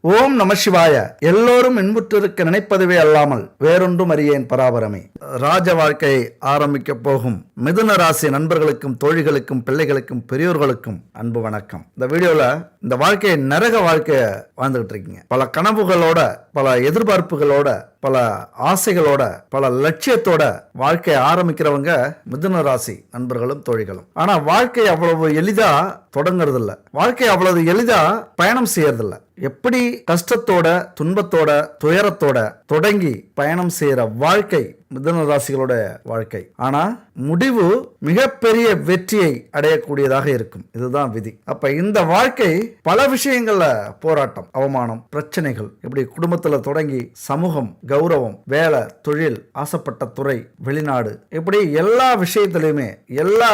ஓம் நம சிவாய. எல்லோரும் இன்புற்றிருக்க நினைப்பதுவே அல்லாமல் வேறொன்றும் அறியேன் பராபரமே. ராஜ வாழ்க்கையை ஆரம்பிக்க போகும் மிதுன ராசி நண்பர்களுக்கும் தோழிகளுக்கும் பிள்ளைகளுக்கும் பெரியோர்களுக்கும் அன்பு வணக்கம். இந்த வீடியோல இந்த வாழ்க்கையை நரக வாழ்க்கையை வாழ்ந்துகிட்டு இருக்கீங்க. பல கனவுகளோட, பல எதிர்பார்ப்புகளோட, பல ஆசைகளோட, பல லட்சியத்தோட வாழ்க்கையை ஆரம்பிக்கிறவங்க மிதுன ராசி நண்பர்களும் தோழிகளும். ஆனா வாழ்க்கை அவ்வளவு எளிதா தொடங்குறது இல்ல, வாழ்க்கை அவ்வளவு எளிதா பயணம் செய்யறது இல்ல. எப்படி கஷ்டத்தோட, துன்பத்தோட, துயரத்தோட தொடங்கி பயணம் செய்யற வாழ்க்கை மிதுன ராசிகளோட வாழ்க்கை. ஆனா முடிவு மிகப்பெரிய வெற்றியை அடையக்கூடியதாக இருக்கும். இதுதான் விதி. அப்ப இந்த வாழ்க்கை பல விஷயங்கள்ல போராட்டம், அவமானம், பிரச்சனைகள், இப்படி குடும்பத்துல தொடங்கி சமூகம், கௌரவம், வேலை, தொழில், ஆசைப்பட்ட துறை, வெளிநாடு, இப்படி எல்லா விஷயத்திலுமே, எல்லா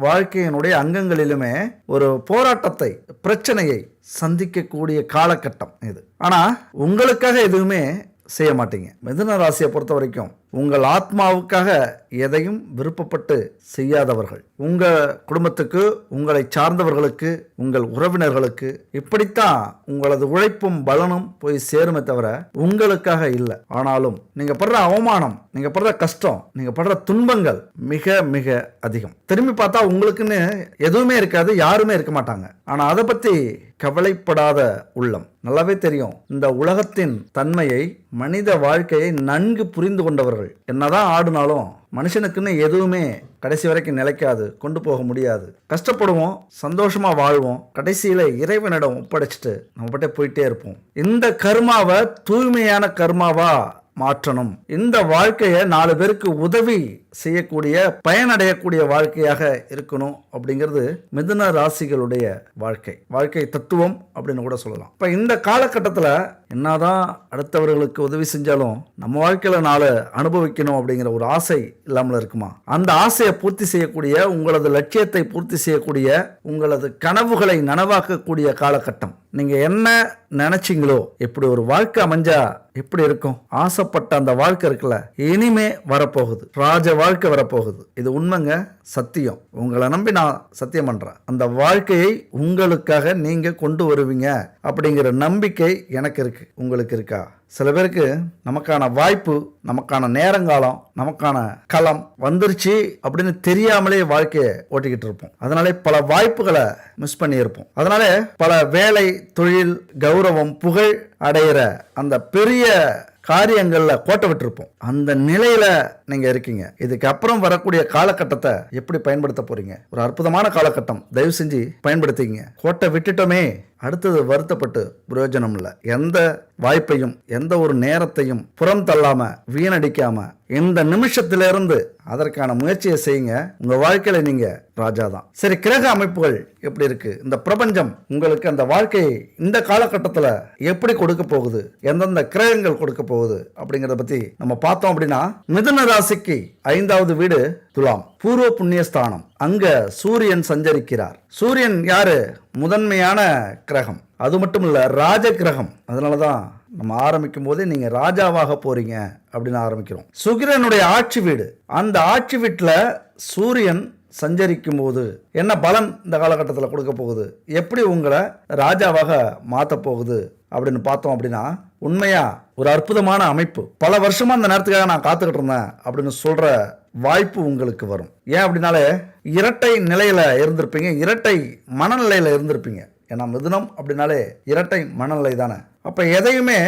வாழ்க்கையினுடைய அங்கங்களிலுமே ஒரு போராட்டத்தை, பிரச்சனையை சந்திக்கக்கூடிய காலகட்டம் இது. ஆனா உங்களுக்காக எதுவுமே செய்ய மாட்டீங்க. மிதுன ராசியை பொறுத்த வரைக்கும் உங்கள் ஆத்மாவுக்காக எதையும் விருப்பப்பட்டு செய்யாதவர்கள். உங்க குடும்பத்துக்கு, உங்களை சார்ந்தவர்களுக்கு, உங்கள் உறவினர்களுக்கு இப்படித்தான் உங்களது உழைப்பும் பலனும் போய் சேருமே தவிர உங்களுக்காக இல்லை. ஆனாலும் நீங்க படுற அவமானம், நீங்க படுற கஷ்டம், நீங்க படுற துன்பங்கள் மிக மிக அதிகம். திரும்பி பார்த்தா உங்களுக்குன்னு எதுவுமே இருக்காது, யாருமே இருக்க மாட்டாங்க. ஆனா அதை பத்தி கவலைப்படாத உள்ளம். நல்லாவே தெரியும் இந்த உலகத்தின் தன்மையை, மனித வாழ்க்கையை நன்கு புரிந்து கொண்டவர்கள். என்னதான் ஆடுனாலும் மனுஷனுக்குன்னு எதுவுமே கடைசி வரைக்கும் நிலைக்காது, கொண்டு போக முடியாது. கஷ்டப்படுவோம், சந்தோஷமா வாழ்வோம், கடைசியில இறைவனிடம் ஒப்படைச்சிட்டு நம்ம பட்டே போயிட்டே இருப்போம். இந்த கர்மாவை தூய்மையான கர்மாவா மாற்றணும். இந்த வாழ்க்கையை 4 பேருக்கு உதவி செய்யக்கூடிய, பயனடையக்கூடிய வாழ்க்கையாக இருக்கணும் அப்படிங்கிறது மிதுன ராசிகளுடைய வாழ்க்கை தத்துவம் அப்படின்னு கூட சொல்லலாம். இப்ப இந்த காலகட்டத்தில் என்னதான் அடுத்தவர்களுக்கு உதவி செஞ்சாலும் நம்ம வாழ்க்கையில 4 அனுபவிக்கணும் அப்படிங்கிற ஒரு ஆசை இல்லாமல் இருக்குமா? அந்த ஆசையை பூர்த்தி செய்யக்கூடிய, உங்களது லட்சியத்தை பூர்த்தி செய்யக்கூடிய, உங்களது கனவுகளை நனவாக்கக்கூடிய காலகட்டம். நீங்க என்ன நினைச்சீங்களோ, எப்படி ஒரு வாழ்க்கை அமைஞ்சா எப்படி இருக்கும், ஆசைப்பட்ட அந்த வாழ்க்கை இருக்குல்ல, இனிமே வரப்போகுது. ராஜ வாழ்க்கை வரப்போகுது. இது உண்மைங்க, சத்தியம். உங்களை நம்பி நான் சத்தியம் பண்றேன். அந்த வாழ்க்கையை உங்களுக்காக நீங்க கொண்டு வருவீங்க அப்படிங்கிற நம்பிக்கை எனக்கு இருக்கு. உங்களுக்கு இருக்கா? சில பேருக்கு நமக்கான வாய்ப்பு, நமக்கான நேரங்காலம், நமக்கான களம் வந்துருச்சு அப்படின்னு தெரியாமலே வாழ்க்கையை ஓட்டிக்கிட்டு இருப்போம். அதனாலே பல வாய்ப்புகளை மிஸ் பண்ணி இருப்போம். அதனால பல வேலை, தொழில், கௌரவம், புகழ் அடையிற அந்த பெரிய காரியங்கள்ல கோட்டை விட்டுருப்போம். அந்த நிலையில நீங்க இருக்கீங்க. இதுக்கு அப்புறம் வரக்கூடிய காலகட்டத்தை எப்படி பயன்படுத்த போறீங்க? ஒரு அற்புதமான காலகட்டம், தயவு செஞ்சு பயன்படுத்திங்க. கோட்டை விட்டுட்டோமே, அடுத்தது வருத்தப்பட்டு பிரயோஜனம் இல்லை. எந்த வாய்ப்பையும், எந்த ஒரு நேரத்தையும் புறம் தள்ளாம, வீணடிக்காம இந்த நிமிஷத்திலிருந்து அதற்கான முயற்சியை செய்யுங்க. உங்க வாழ்க்கையில நீங்க ராஜா தான். சரி, கிரக அமைப்புகள் எப்படி இருக்கு? இந்த பிரபஞ்சம் உங்களுக்கு அந்த வாழ்க்கையை இந்த காலகட்டத்தில் எப்படி கொடுக்க போகுது, எந்தெந்த கிரகங்கள் கொடுக்க போகுது அப்படிங்கிறத பத்தி நம்ம பார்த்தோம் அப்படின்னா, மிதுன ராசிக்கு 5வது வீடு துலாம், பூர்வ புண்ணியஸ்தானம். அங்க சூரியன் சஞ்சரிக்கிறார். சூரியன் யாரு? முதன்மையான கிரகம். அது மட்டும் இல்ல, ராஜ கிரகம். அதனாலதான் நம்ம ஆரம்பிக்கும் போதே நீங்க ராஜாவாக போறீங்க அப்படின்னு ஆரம்பிக்கிறோம். சுக்கிரனுடைய ஆட்சி வீடு. அந்த ஆட்சி வீட்டுல சூரியன் சஞ்சரிக்கும் போது என்ன பலன் இந்த காலகட்டத்தில் கொடுக்க போகுது, எப்படி உங்களை ராஜாவாக மாற்ற போகுது அப்படின்னு பார்த்தோம் அப்படின்னா, உண்மையா ஒரு அற்புதமான அமைப்பு. பல வருஷமா அந்த நேரத்துக்காக நான் காத்துக்கிட்டு இருந்தேன் அப்படின்னு சொல்ற வாய்ப்பு உங்களுக்கு வரும். ஏன் அப்படின்னாலே இரட்டை நிலையில இருந்திருப்பீங்க, இரட்டை மனநிலையில இருந்திருப்பீங்க. ஏன்னா மிதுனம் அப்படின்னாலே இரட்டை மனநிலை தானே. அப்ப எதையுமே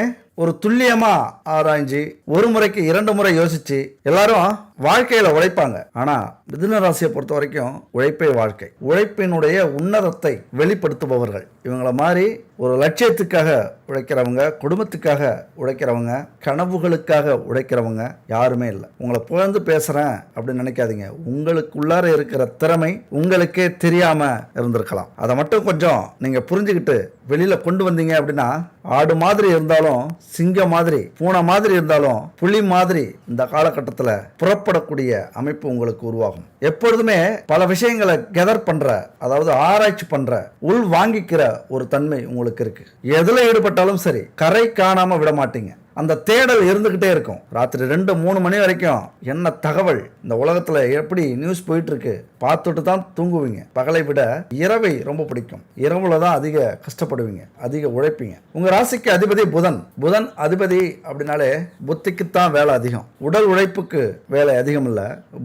ஒரு துல்லியமா ஆராய்ஞ்சு, ஒரு முறைக்கு 2 முறை யோசிச்சு எல்லாரும் வாழ்க்கையில உழைப்பாங்க. ஆனா மிதுன ராசியை பொறுத்த வரைக்கும் உழைப்பே வாழ்க்கை. உழைப்பினுடைய உன்னதத்தை வெளிப்படுத்துபவர்கள் இவங்கள மாதிரி ஒரு லட்சியத்துக்காக உழைக்கிறவங்க, குடும்பத்துக்காக உழைக்கிறவங்க, கனவுகளுக்காக உழைக்கிறவங்க யாருமே இல்லை. உங்களை புகழ்ந்து பேசுறேன் அப்படின்னு நினைக்காதீங்க. உங்களுக்குள்ளார இருக்கிற திறமை உங்களுக்கே தெரியாம இருந்திருக்கலாம். அதை மட்டும் கொஞ்சம் நீங்க புரிஞ்சுக்கிட்டு வெளியில கொண்டு வந்தீங்க அப்படின்னா, ஆடு மாதிரி இருந்தாலும், சிங்கம் மாதிரி, பூனை மாதிரி இருந்தாலும், புலி மாதிரி இந்த காலகட்டத்தில் புறப்படக்கூடிய அமைப்பு உங்களுக்கு உருவாகும். எப்பொழுதுமே பல விஷயங்களை கெதர் பண்ற, அதாவது ஆராய்ச்சி பண்ற, உள் வாங்கிக்கிற ஒரு தன்மை உங்களுக்கு இருக்கு. எதுல ஈடுபட்டாலும் சரி, கரை காணாம விட மாட்டீங்க. அந்த தேடல் இருந்துகிட்டே இருக்கும். ராத்திரி 2-3 மணி வரைக்கும் என்ன தகவல், இந்த உலகத்துல எப்படி நியூஸ் போயிட்டு இருக்கு பார்த்துட்டு தான் தூங்குவீங்க. பகலை விட இரவை ரொம்ப பிடிக்கும். இரவுல தான் அதிக கஷ்டப்படுவீங்க, அதிக உழைப்பீங்க. உங்க ராசிக்கு அதிபதி புதன். புதன் அதிபதி அப்படின்னாலே புத்திக்குத்தான் வேலை அதிகம். உடல் உழைப்புக்கு வேலை அதிகம் இல்ல,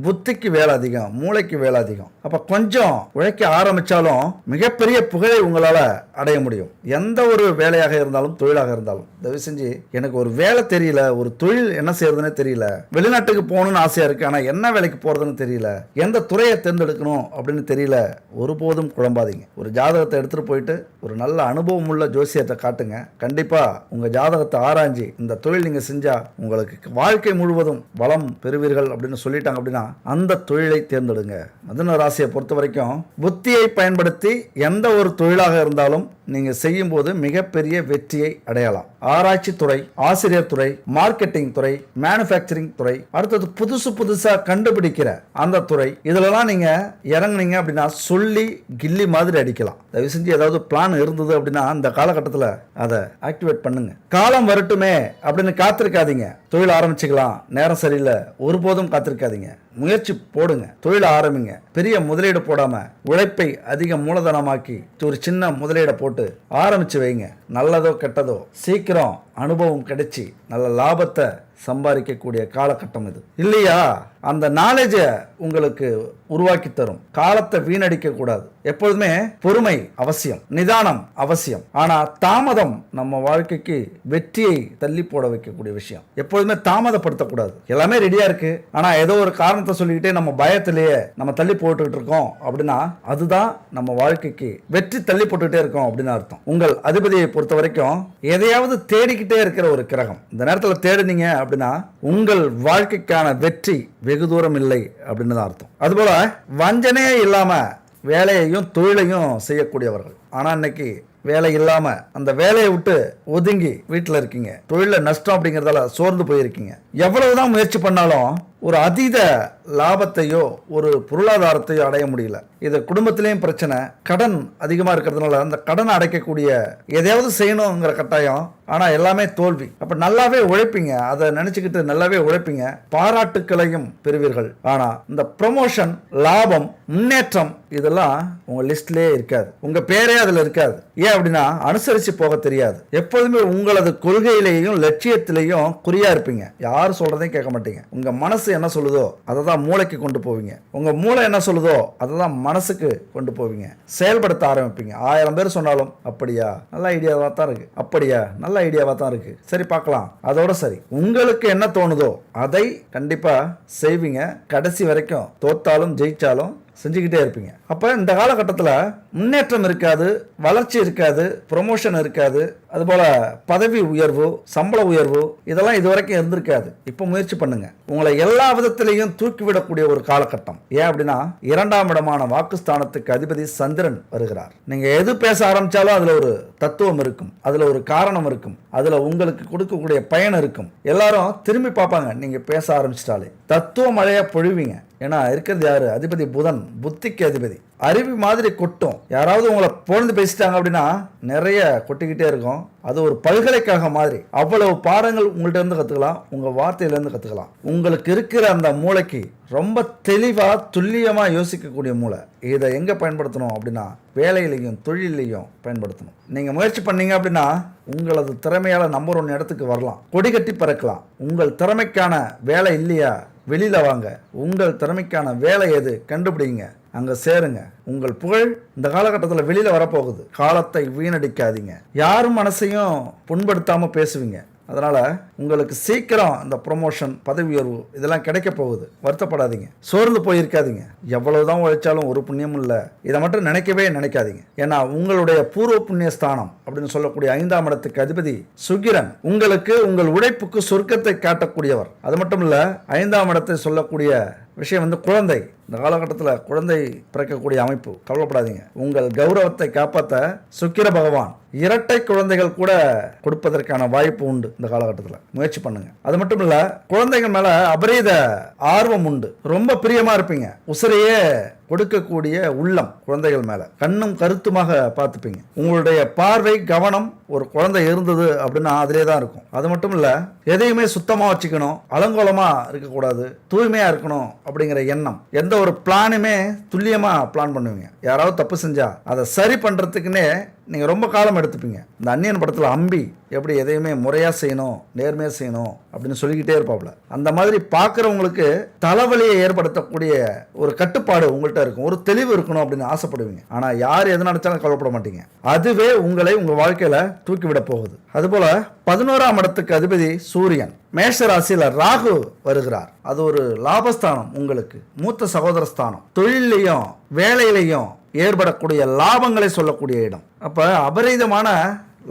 புத்திக்கு வேலை அதிகம், மூளைக்கு வேலை அதிகம். அப்ப கொஞ்சம் உழைக்க ஆரம்பிச்சாலும் மிகப்பெரிய புகழை உங்களால அடைய முடியும். எந்த ஒரு வேலையாக இருந்தாலும் தொழிலாக இருந்தாலும். தயவு செஞ்சு எனக்கு ஒரு வேலை தெரியல, ஒரு தொழில் என்ன செய்யறதுன்னு தெரியல, வெளிநாட்டுக்கு போகணும்னு ஆசையா இருக்கு, ஆனா என்ன வேலைக்கு போறதுன்னு தெரியல, எந்த துறையை தேர்ந்தெடுக்கணும் அப்படின்னு தெரியல, ஒருபோதும் குழம்பாதீங்க. ஒரு ஜாதகத்தை எடுத்துட்டு போயிட்டு ஒரு நல்ல அனுபவம் உள்ள ஜோசியத்தை காட்டுங்க. கண்டிப்பா உங்க ஜாதகத்தை ஆராய்ச்சி இந்த தொழில் நீங்க செஞ்சா உங்களுக்கு வாழ்க்கை முழுவதும் வளம் பெறுவீர்கள் அப்படின்னு சொல்லிட்டாங்க அப்படின்னா அந்த தொழிலை தேர்ந்தெடுங்க. மிதுன ராசியை பொறுத்த வரைக்கும் புத்தியை பயன்படுத்தி எந்த ஒரு தொழிலாக இருந்தாலும் நீங்க செய்யும் போது மிகப்பெரிய வெற்றியை அடையலாம். ஆராய்ச்சி துறை, ஆசிரியர் துறை, மார்க்கெட்டிங் துறை, மேனுஃபேக்சரிங் துறை, அடுத்தது புதுசா கண்டுபிடிக்கிற அந்த துறை, இதுலலாம் நீங்க இறங்குனீங்க அப்படின்னா சொல்லி கில்லி மாதிரி அடிக்கலாம். தயவு செஞ்சு ஏதாவது பிளான் இருந்தது அப்படின்னா அந்த காலகட்டத்தில் அதை ஆக்டிவேட் பண்ணுங்க. காலம் வரட்டுமே அப்படின்னு காத்திருக்காதீங்க. தொழில் ஆரம்பிச்சுக்கலாம், நேரம் சரியில்லை, ஒருபோதும் காத்திருக்காதீங்க. முயற்சி போடுங்க, தொழில் ஆரம்பிங்க. பெரிய முதலீடு போடாம உழைப்பை அதிக மூலதனமாக்கி ஒரு சின்ன முதலீடை போட்டு ஆரம்பிச்சு வைங்க. நல்லதோ கெட்டதோ சீக்கிரம் அனுபவம் கிடைச்சி நல்ல லாபத்தை சம்பாதிக்கக்கூடிய காலகட்டம் இது இல்லையா? அந்த நாலேஜை உங்களுக்கு உருவாக்கி தரும். காலத்தை வீணடிக்க கூடாது. எப்போதுமே பொறுமை அவசியம், நிதானம் அவசியம். ஆனா தாமதம் நம்ம வாழ்க்கைக்கு வெற்றியை தள்ளி போட வைக்கக்கூடிய விஷயம். எப்போதுமே தாமதப்படுத்தக்கூடாது. எல்லாமே ரெடியா இருக்கு, ஆனா ஏதோ ஒரு காரணத்தை சொல்லிக்கிட்டே நம்ம பயத்திலேயே நம்ம தள்ளி போட்டுக்கிட்டு இருக்கோம் அப்படின்னா அதுதான் நம்ம வாழ்க்கைக்கு வெற்றி தள்ளி போட்டுக்கிட்டே இருக்கோம் அப்படின்னு அர்த்தம். உங்கள் அதிபதியை பொறுத்த வரைக்கும் எதையாவது தேடிக்கிட்டே இருக்கிற ஒரு கிரகம். இந்த நேரத்தில் தேடினீங்க அப்படின்னா உங்கள் வாழ்க்கைக்கான வெற்றி வெகு தூரம் இல்லை அப்படின்னு தான் அர்த்தம். அதுபோல வஞ்சனையே இல்லாம வேலையையும் தொழிலையும் செய்யக்கூடியவர்கள். ஆனா இன்னைக்கு வேலை இல்லாம அந்த வேலையை விட்டு ஒதுங்கி வீட்டில் இருக்கீங்க. தொழில நஷ்டம் அப்படிங்கிறதால சோர்ந்து போயிருக்கீங்க. எவ்வளவுதான் முயற்சி பண்ணாலும் ஒரு அதீத லாபத்தையோ ஒரு பொருளாதாரத்தையோ அடைய முடியல. இது குடும்பத்திலையும் பிரச்சனை. கடன் அதிகமாக இருக்கிறதுனால அந்த கடனை அடைக்கக்கூடிய எதையாவது செய்யணுங்கிற கட்டாயம். ஆனால் எல்லாமே தோல்வி. அப்போ நல்லாவே உழைப்பீங்க, அதை நினச்சிக்கிட்டு நல்லாவே உழைப்பீங்க, பாராட்டுக்களையும் பெறுவீர்கள். ஆனால் இந்த ப்ரொமோஷன், லாபம், முன்னேற்றம் இதெல்லாம் உங்கள் லிஸ்ட்லேயே இருக்காது. உங்கள் பேரே அதில் இருக்காது. ஏன் அப்படின்னா அனுசரித்து போக தெரியாது. எப்போதுமே உங்களது கொள்கையிலேயும் லட்சியத்திலையும் குறியா இருப்பீங்க. யார் சொல்றதையும் கேட்க மாட்டீங்க. உங்கள் மனசு என்ன சொல்லுதோ அதை தான் மூளைக்கு கொண்டு போவீங்க. உங்க மூளை என்ன சொல்லுதோ அதை தான் மனசுக்கு கொண்டு போவீங்க. செயல்படுத்த ஆரம்பிப்பீங்க. 1000 பேர் சொன்னாலும் அப்படியா, நல்ல ஐடியாவா தான் இருக்கு, அப்படியா, நல்ல ஐடியாவா தான் இருக்கு, சரி பார்க்கலாம், அதோட சரி. உங்களுக்கு என்ன தோணுதோ அதை கண்டிப்பா செய்வீங்க. கடைசி வரைக்கும் தோத்தாலும் ஜெயிச்சாலும் செஞ்சுக்கிட்டே இருப்பீங்க. அப்போ இந்த காலகட்டத்தில் முன்னேற்றம் இருக்காது, வளர்ச்சி இருக்காது, ப்ரொமோஷன் இருக்காது, அதுபோல் பதவி உயர்வு, சம்பள உயர்வு இதெல்லாம் இதுவரைக்கும் இருந்திருக்காது. இப்போ முயற்சி பண்ணுங்க. உங்களை எல்லா விதத்திலையும் தூக்கிவிடக்கூடிய ஒரு காலகட்டம். ஏன் அப்படின்னா 2ஆம் இடமான வாக்குஸ்தானத்துக்கு அதிபதி சந்திரன் வருகிறார். நீங்கள் எது பேச ஆரம்பித்தாலும் அதில் ஒரு தத்துவம் இருக்கும், அதில் ஒரு காரணம் இருக்கும், அதில் உங்களுக்கு கொடுக்கக்கூடிய பயன் இருக்கும். எல்லாரும் திரும்பி பார்ப்பாங்க நீங்கள் பேச ஆரம்பிச்சிட்டாலே. தத்துவ மழையா பொழிவீங்க. ஏன்னா இருக்கிறது யாரு? அதிபதி புதன், புத்திக்கு அதிபதி. அருவி மாதிரி கொட்டும். யாராவது உங்களை புகழ்ந்து பேசிட்டாங்க அப்படின்னா நிறைய கொட்டிக்கிட்டே இருக்கும். அது ஒரு பல்கலைக்கழகம் மாதிரி. அவ்வளவு பாடங்கள் உங்கள்கிட்ட இருந்து கற்றுக்கலாம், உங்கள் வார்த்தையிலேருந்து கற்றுக்கலாம். உங்களுக்கு இருக்கிற அந்த மூளைக்கு ரொம்ப தெளிவாக துல்லியமாக யோசிக்கக்கூடிய மூளை. இதை எங்கே பயன்படுத்தணும் அப்படின்னா வேலையிலையும் தொழிலையும் பயன்படுத்தணும். நீங்கள் முயற்சி பண்ணீங்க அப்படின்னா உங்களது திறமையால் நம்பர் 1 இடத்துக்கு வரலாம், கொடி கட்டி பறக்கலாம். உங்கள் திறமைக்கான வேலை இல்லையா, வெளியில் வாங்க. உங்கள் திறமைக்கான வேலை எது கண்டுபிடிங்க, அங்கே சேருங்க. உங்கள் புகழ் இந்த காலகட்டத்தில் வெளியில் வரப்போகுது. காலத்தை வீணடிக்காதீங்க. யாரும் மனசையும் புண்படுத்தாமல் பேசுவீங்க. அதனால் உங்களுக்கு சீக்கிரம் இந்த ப்ரொமோஷன், பதவி உயர்வு இதெல்லாம் கிடைக்க போகுது. வருத்தப்படாதீங்க, சோர்ந்து போயிருக்காதீங்க. எவ்வளவுதான் உழைச்சாலும் ஒரு புண்ணியமும் இல்லை, இதை மட்டும் நினைக்கவே நினைக்காதீங்க. ஏன்னா உங்களுடைய பூர்வ புண்ணிய ஸ்தானம் அப்படின்னு சொல்லக்கூடிய 5ஆம் இடத்துக்கு அதிபதி சுக்கிரன் உங்களுக்கு உங்கள் உழைப்புக்கு சொர்க்கத்தை காட்டக்கூடியவர். அது மட்டும் இல்லை, 5ஆம் இடத்தை சொல்லக்கூடிய விஷயம் குழந்தை. இந்த காலகட்டத்தில் குழந்தை பிறக்கக்கூடிய அமைப்பு. கவலைப்படாதீங்க. உங்கள் கௌரவத்தை காப்பாற்ற சுக்கிர பகவான் இரட்டை குழந்தைகள் கூட கொடுப்பதற்கான வாய்ப்பு உண்டு. இந்த காலகட்டத்தில் முயற்சி பண்ணுங்க. அது மட்டும் இல்ல, குழந்தைகள் மேல அபரீத ஆர்வம் உண்டு. ரொம்ப பிரியமா இருப்பீங்க. உசிரையே கொடுக்கக்கூடிய உள்ளம் குழந்தைகள் மேல கண்ணும் கருத்துமாக பார்த்துப்பீங்க. உங்களுடைய பார்வை கவனம் ஒரு குழந்தை இருந்தது அப்படின்னா அதிலே தான் இருக்கும். அது மட்டும் இல்ல, எதையுமே சுத்தமா வச்சுக்கணும், அலங்கோலமா இருக்கக்கூடாது, தூய்மையா இருக்கணும் அப்படிங்கிற எண்ணம். எந்த ஒரு பிளானுமே துல்லியமா பிளான் பண்ணுவீங்க. யாராவது தப்பு செஞ்சா அதை சரி பண்றதுக்குன்னே நீங்க ரொம்ப காலம் எடுத்துப்பீங்க. இந்த அந்நியன் படத்துல அம்பி எப்படி எதையுமே முறையா செய்யணும், நேர்மையா செய்யணும் அப்படின்னு சொல்லிக்கிட்டே இருப்பாப்ல. அந்த மாதிரி பார்க்குறவங்களுக்கு தலைவலியை ஏற்படுத்தக்கூடிய ஒரு கட்டுப்பாடு உங்கள்கிட்ட இருக்கும், ஒரு தெளிவு இருக்கணும் அப்படின்னு ஆசைப்படுவீங்க. ஆனா யார் எது நினைச்சாலும் கவலைப்பட மாட்டீங்க. அதுவே உங்களை உங்க வாழ்க்கையில தூக்கிவிட போகுது. அதுபோல 11ஆம் இடத்துக்கு அதிபதி சூரியன், மேஷ ராசியில ராகு வருகிறார். அது ஒரு லாபஸ்தானம், உங்களுக்கு மூத்த சகோதர ஸ்தானம், தொழிலையும் வேலையிலையும் ஏற்படக்கூடிய லாபங்களை சொல்லக்கூடிய இடம். அப்ப அபரிதமான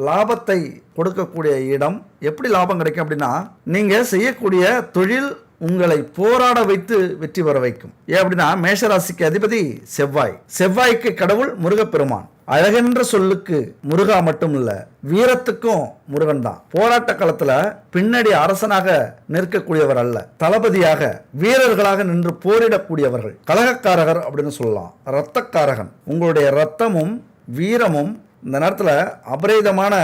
லாபத்தை கொடுக்கக்கூடிய இடம். எப்படி லாபம் கிடைக்கும் அப்படின்னா, நீங்க செய்யக்கூடிய தொழில் உங்களை போராட வைத்து வெற்றி பெற வைக்கும். ஏன் அப்படின்னா, மேஷராசிக்கு அதிபதி செவ்வாய், செவ்வாய்க்கு கடவுள் முருகப்பெருமான். அழகென்ற சொல்லுக்கு முருகா மட்டும் இல்ல, வீரத்துக்கும் முருகன் தான். போராட்ட காலத்துல பின்னாடி அரசனாக நிற்கக்கூடியவர் அல்ல, தளபதியாக வீரர்களாக நின்று போரிடக்கூடியவர்கள். கலகக்காரகர் அப்படின்னு சொல்லலாம், இரத்தக்காரகன். உங்களுடைய இரத்தமும் வீரமும் இந்த நேரத்தில் அபரிதமான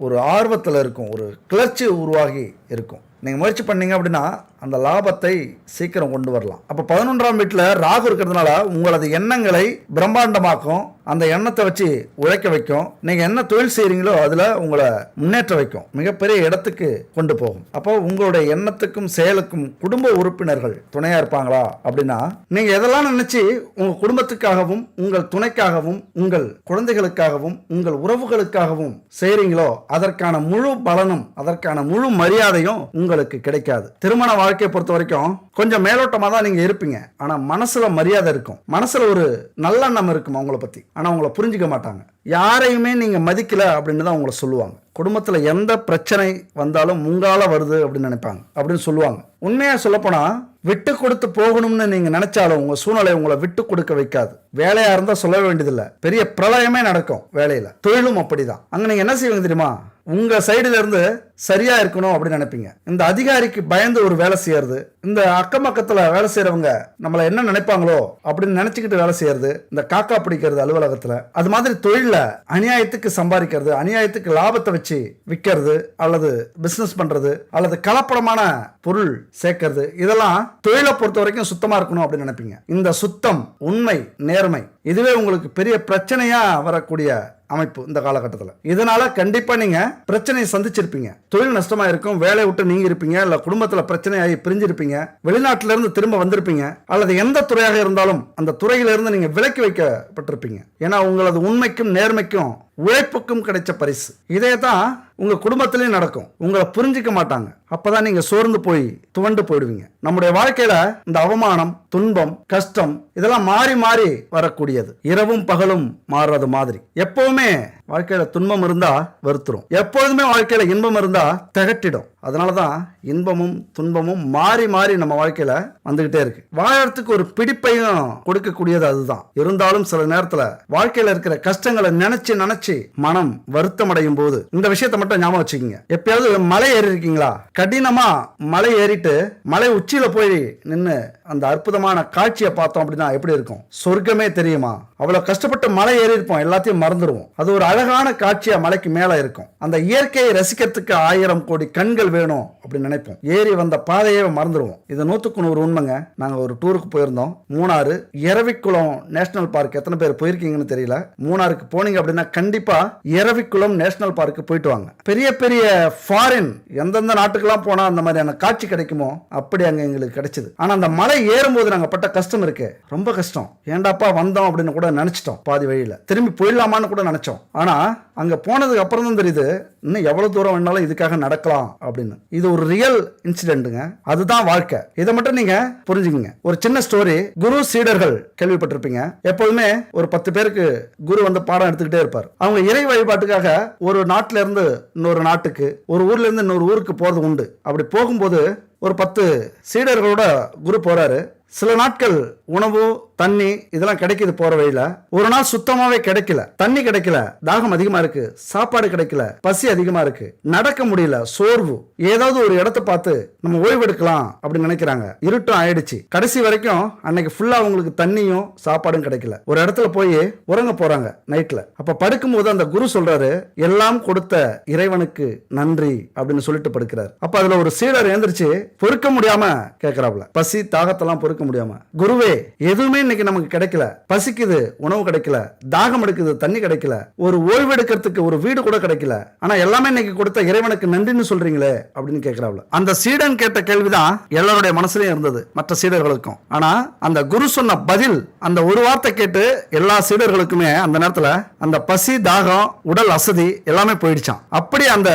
ஒரு ஆர்வத்தில் இருக்கும், ஒரு கிளர்ச்சி உருவாகி இருக்கும். நீங்கள் முயற்சி பண்ணீங்க அப்படின்னா அந்த லாபத்தை சீக்கிரம் கொண்டு வரலாம். அப்போ 11ஆம் வீட்டில் ராகு இருக்கிறதுனால உங்களது எண்ணங்களை பிரம்மாண்டமாக்கும், அந்த எண்ணத்தை வச்சு உழைக்க வைக்கும். நீங்கள் என்ன தொழில் செய்கிறீங்களோ அதில் உங்களை முன்னேற்ற வைக்கும், மிகப்பெரிய இடத்துக்கு கொண்டு போகும். அப்போ உங்களுடைய எண்ணத்துக்கும் செயலுக்கும் குடும்ப உறுப்பினர்கள் துணையாக இருப்பாங்களா அப்படின்னா, நீங்கள் எதெல்லாம் நினச்சி உங்கள் குடும்பத்துக்காகவும் உங்கள் துணைக்காகவும் உங்கள் குழந்தைகளுக்காகவும் உங்கள் உறவுகளுக்காகவும் செய்கிறீங்களோ அதற்கான முழு பலனும் அதற்கான முழு மரியாதையும் உங்களுக்கு கிடைக்காது. திருமண வாழ்க்கையை பொறுத்த வரைக்கும் கொஞ்சம் மேலோட்டமா தான் நீங்க இருப்பீங்க, ஆனா மனசுல மரியாதை இருக்கும், மனசுல ஒரு நல்லெண்ணம் இருக்கும் அவங்கள பத்தி. ஆனா அவங்கள புரிஞ்சுக்க மாட்டாங்க. யாரையுமே நீங்க மதிக்கல அப்படின்னு தான் அவங்கள சொல்லுவாங்க. குடும்பத்துல எந்த பிரச்சனை வந்தாலும் முங்கால வருது அப்படின்னு நினைப்பாங்க, அப்படின்னு சொல்லுவாங்க. உண்மையா சொல்லப்போனா விட்டு கொடுத்து போகணும்னு நீங்க நினைச்சாலும் உங்க சூழ்நிலை உங்களை விட்டு கொடுக்க வைக்காது. வேலையா இருந்தா சொல்ல வேண்டியதில்லை, பெரிய பிரளயமே நடக்கும் வேலையில. தொழிலும் அப்படிதான். அங்க நீங்க என்ன செய்வீங்க தெரியுமா, உங்க சைடுல இருந்து சரியா இருக்கணும் அப்படின்னு நினைப்பீங்க. இந்த அதிகாரிக்கு பயந்து ஒரு வேலை செய்யறது, இந்த அக்கம் பக்கத்துல வேலை செய்யறவங்க நம்மள என்ன நினைப்பாங்களோ அப்படின்னு நினைச்சுக்கிட்டு வேலை செய்யறது, இந்த காக்கா பிடிக்கிறது அலுவலகத்துல, அது மாதிரி தொழில அநியாயத்துக்கு சம்பாதிக்கிறது, அநியாயத்துக்கு லாபத்தை வச்சு விற்கிறது, அல்லது பிசினஸ் பண்றது, அல்லது கலப்படமான பொருள் சேர்க்கிறது, இதெல்லாம் தொழிலை பொறுத்த வரைக்கும் சுத்தமா இருக்கணும் அப்படின்னு நினைப்பீங்க. இந்த சுத்தம், உண்மை, நேர்மை இதுவே உங்களுக்கு பெரிய பிரச்சனையா வரக்கூடிய அமைப்பு இந்த காலகட்டத்தில். இதனால கண்டிப்பா நீங்க பிரச்சனையை சந்திச்சிருப்பீங்க, தொழில் நஷ்டமா இருக்கும், வேலையை விட்டு நீங்க இருப்பீங்க, இல்ல குடும்பத்துல பிரச்சனையாகி பிரிஞ்சிருப்பீங்க, வெளிநாட்டில இருந்து திரும்ப வந்திருப்பீங்க, அல்லது எந்த துறையாக இருந்தாலும் அந்த துறையில இருந்து நீங்க விலக்கி வைக்கப்பட்டிருப்பீங்க. ஏன்னா உங்களது உண்மைக்கும் நேர்மைக்கும் உழைப்புக்கும் கிடைச்ச பரிசு. இதே தான் உங்க குடும்பத்திலையும் நடக்கும். உங்களை புரிஞ்சிக்க மாட்டாங்க, அப்பதான் நீங்க சோர்ந்து போய் துவண்டு போயிடுவீங்க. நம்முடைய வாழ்க்கையில இந்த அவமானம், துன்பம், கஷ்டம் இதெல்லாம் மாறி மாறி வரக்கூடியது. இரவும் பகலும் மாறுறது மாதிரி. எப்பவுமே வாழ்க்கையில துன்பம் இருந்தா வருத்துரும், எப்போதுமே வாழ்க்கையில இன்பம் இருந்தா திகட்டிடும். அதனாலதான் இன்பமும் துன்பமும் மாறி மாறி நம்ம வாழ்க்கையில வந்துகிட்டே இருக்கு. வாழறதுக்கு ஒரு பிடிப்பையும் கொடுக்கக்கூடியது அதுதான். இருந்தாலும் சில நேரத்துல வாழ்க்கையில இருக்கிற கஷ்டங்களை நினைச்சு நினைச்சு மனம் வருத்தம் அடையும் போது இந்த விஷயத்தை மட்டும் ஞாபகம் வச்சுக்கோங்க. எப்பயாவது மலை ஏறி இருக்கீங்களா? கடினமா மலை ஏறிட்டு மலை உச்சியில போய் நின்று அந்த அற்புதமான காட்சியை பார்த்தோம் அப்படின்னா எப்படி இருக்கும்? சொர்க்கமே தெரியுமா? அவ்வளவு கஷ்டப்பட்டு மலை ஏறி இருப்போம், எல்லாத்தையும் மறந்துடுவோம். அது ஒரு அழகான காட்சியா மலைக்கு மேல இருக்கும். அந்த இயற்கையை ரசிக்கிறதுக்கு 1000 கோடி கண்கள் வேணும் அப்படின்னு நினைப்போம். ஏறி வந்த பாதையே மறந்துடுவோம். இது 100க்கு 100 உண்மைங்க. நாங்க ஒரு டூருக்கு போயிருந்தோம், மூணாறு இரவிக்குளம் நேஷனல் பார்க். எத்தனை பேர் போயிருக்கீங்கன்னு தெரியல. மூணாருக்கு போனீங்க அப்படின்னா கண்டிப்பா இரவிக்குளம் நேஷனல் பார்க்கு போயிட்டு வாங்க. பெரிய பெரிய ஃபாரின் எந்தெந்த நாட்டுக்கெல்லாம் போனா அந்த மாதிரியான காட்சி கிடைக்குமோ அப்படி அங்க எங்களுக்கு கிடைச்சது. ஆனா அந்த மலை ஏறும்போது நாங்க பட்ட கஷ்டம் இருக்கு, ரொம்ப கஷ்டம். ஏண்டாப்பா வந்தோம் அப்படின்னு கூட நினைச்சிட்டோம். பாதி வழியில திரும்பி போயிடலாமான்னு கூட நினைச்சோம். ஆனா அங்க போனதுக்கு அப்புறம் தான் தெரியுது இன்னும் எவ்வளவு தூரம் வேணாலும் இதுக்காக நடக்கலாம் அப்படின்னு. இது ஒரு ரியல் இன்சிடென்ட்ங்க. அதுதான் வாழ்க்கை. இதை மட்டும் நீங்க புரிஞ்சுக்கங்க. ஒரு சின்ன ஸ்டோரி. குரு சீடர்கள் கேள்விப்பட்டிருப்பீங்க. எப்போதுமே ஒரு 10 பேருக்கு குரு வந்து பாடம் எடுத்துக்கிட்டே இருப்பார். அவங்க இறை வழிபாட்டுக்காக ஒரு நாட்டில இருந்து இன்னொரு நாட்டுக்கு, ஒரு ஊர்ல இருந்து இன்னொரு ஊருக்கு போறது உண்டு. அப்படி போகும்போது ஒரு 10 சீடர்களோட குரு போறாரு. சில நாட்கள் உணவு தண்ணி இதெல்லாம் கிடைக்குது போற வழியில. ஒரு நாள் சுத்தமாவே கிடைக்கல, தண்ணி கிடைக்கல, தாகம் அதிகமா இருக்கு, சாப்பாடு கிடைக்கல, பசி அதிகமா இருக்கு, நடக்க முடியல, சோர்வு. ஏதாவது ஒரு இடத்தை பார்த்து நம்ம ஓய்வு எடுக்கலாம் அப்படின்னு நினைக்கிறாங்க. இருட்டும் ஆயிடுச்சு. கடைசி வரைக்கும் அன்னைக்கு ஃபுல்லா அவங்களுக்கு தண்ணியும் சாப்பாடும் கிடைக்கல. ஒரு இடத்துல போய் உறங்க போறாங்க நைட்ல. அப்ப படுக்கும்போது அந்த குரு சொல்றாரு, எல்லாம் கொடுத்த இறைவனுக்கு நன்றி அப்படின்னு சொல்லிட்டு படுக்கிறார். அப்ப அதுல ஒரு சீடர் எழுந்திருச்சு பொறுக்க முடியாம கேட்கிறாப்ல, பசி தாகத்தெல்லாம் பொறுக்க முடியாம, குருவே எதுவுமே இன்னைக்கு நமக்கு கிடைக்கல, பசிக்குது உணவு கிடைக்கல, தாகம் எடுக்குது தண்ணி கிடைக்கல, ஒரு ஓய்வு எடுக்கிறதுக்கு ஒரு வீடு கூட கிடைக்கல, ஆனா எல்லாமே இன்னைக்கு கொடுத்த இறைவனுக்கு நன்றின்னு சொல்றீங்களே அப்படின்னு கேட்கிறாப்ல. அந்த சீடன் கேட்ட கேள்விதான் எல்லாருடைய மனசுலயும் இருந்தது, மற்ற சீடர்களுக்கும். ஆனா அந்த குரு சொன்ன பதில், அந்த ஒரு வார்த்தை கேட்டு எல்லா சீடர்களுக்குமே அந்த நேரத்துல அந்த பசி தாகம் உடல் அசதி எல்லாமே போயிடுச்சான். அப்படி அந்த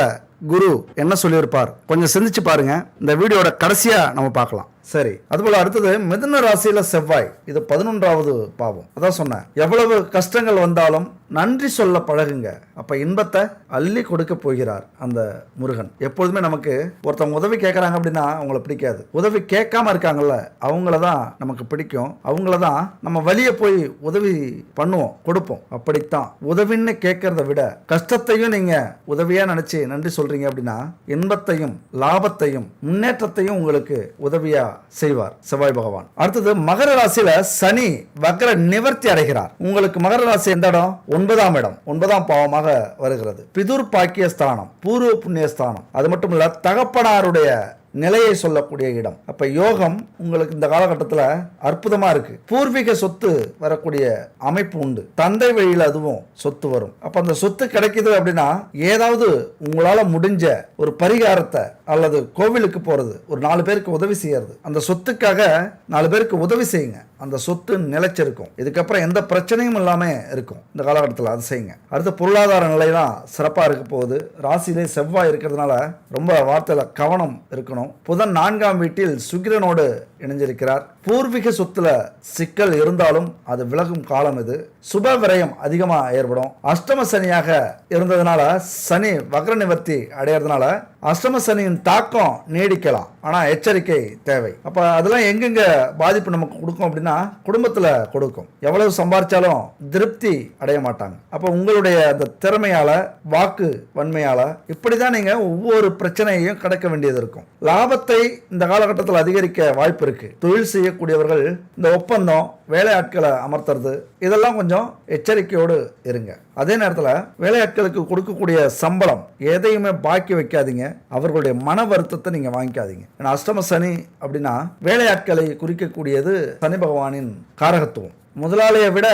குரு என்ன சொல்லியிருப்பார் கொஞ்சம் சிந்திச்சு பாருங்க. இந்த வீடியோட கடைசியா நம்ம பார்க்கலாம். சரி, அதுபோல அடுத்தது மிதுன ராசியில செவ்வாய், இது 11வது பாவம். அதான் சொன்னேன், எவ்வளவு கஷ்டங்கள் வந்தாலும் நன்றி சொல்ல பழகுங்க, அப்ப இன்பத்தை அள்ளி கொடுக்க போகிறார் அந்த முருகன். எப்பொழுதுமே நமக்கு ஒருத்தவங்க உதவி கேட்கறாங்க அப்படின்னா அவங்கள பிடிக்காது, உதவி கேட்காம இருக்காங்கல்ல அவங்களதான் நமக்கு பிடிக்கும், அவங்களதான் நம்ம வழிய போய் உதவி பண்ணுவோம், கொடுப்போம். அப்படித்தான் உதவின்னு கேட்கறத விட கஷ்டத்தையும் நீங்க உதவியா நினைச்சு நன்றி சொல்றீங்க அப்படின்னா இன்பத்தையும் லாபத்தையும் முன்னேற்றத்தையும் உங்களுக்கு உதவியா செய்வார் செவ்வாய் பகவான். அடுத்தது மகர ராசியில சனி வக்ர நிவர்த்தி அடைகிறார். உங்களுக்கு மகர ராசி எந்த இடம்? 9ஆம் இடம், 9ஆம் பாவமாக வருகிறது. பிதுர் பாக்கிய ஸ்தானம், பூர்வ புண்ணிய ஸ்தானம். அது மட்டும் இல்ல தகப்பனாருடைய நிலையை சொல்லக்கூடிய இடம். அப்ப யோகம் உங்களுக்கு இந்த காலகட்டத்தில் அற்புதமா இருக்கு. பூர்வீக சொத்து வரக்கூடிய அமைப்பு உண்டு, தந்தை வழியில் அதுவும் சொத்து வரும். அப்ப அந்த சொத்து கிடைக்குது அப்படின்னா ஏதாவது உங்களால முடிஞ்ச ஒரு பரிகாரத்தை அல்லது கோவிலுக்கு போறது, ஒரு 4 பேருக்கு உதவி செய்யறது, அந்த சொத்துக்காக 4 பேருக்கு உதவி செய்யுங்க, அந்த சொத்து நிலைச்சிருக்கும். இதுக்கப்புறம் எந்த பிரச்சனையும் இல்லாம இருக்கும் இந்த காலகட்டத்தில், அது செய்யுங்க. அடுத்த பொருளாதார நிலைதான் சிறப்பா இருக்க போகுது. ராசியிலே செவ்வாய் இருக்கிறதுனால ரொம்ப வார்த்தையில கவனம் இருக்கணும். புதன் 4ஆம் வீட்டில் சுக்கிரனோடு இணைஞ்சிருக்கிறார். பூர்வீக சொத்துல சிக்கல் இருந்தாலும் அது விலகும் காலம் இது. சுப விரயம் அதிகமா ஏற்படும். அஷ்டம சனியாக இருந்ததுனால சனி வக்ர நிவர்த்தி அடையறதுனால அஷ்டம சனியின் தாக்கம் நீடிக்கலாம், ஆனா எச்சரிக்கை தேவை. அப்ப அதெல்லாம் எங்கெங்க பாதிப்பு நமக்கு கொடுக்கும் அப்படின்னா குடும்பத்துல கொடுக்கும். எவ்வளவு சம்பாதிச்சாலும் திருப்தி அடைய மாட்டாங்க. அப்ப உங்களுடைய அந்த திறமையால வாக்கு வன்மையால இப்படிதான் நீங்க ஒவ்வொரு பிரச்சனையையும் கடக்க வேண்டியது இருக்கும். லாபத்தை இந்த காலகட்டத்தில் அதிகரிக்க வாய்ப்பு இருக்கு. தொழில் செய்யக்கூடியவர்கள் இந்த ஒப்பந்தம், வேலையாட்களை அமர்த்துறது இதெல்லாம் கொஞ்சம் எச்சரிக்கையோடு இருங்க. அதே நேரத்தில் வேலையாட்களுக்கு கொடுக்கக்கூடிய சம்பளம் எதையுமே பாக்கி வைக்காதீங்க, அவர்களுடைய மன வருத்தத்தை நீங்க வாங்கிக்காதீங்க. ஏன்னா அஷ்டம சனி அப்படின்னா வேலையாட்களை குறிக்கக்கூடியது சனி பகவானின் காரகத்துவம். முதலாளியை விட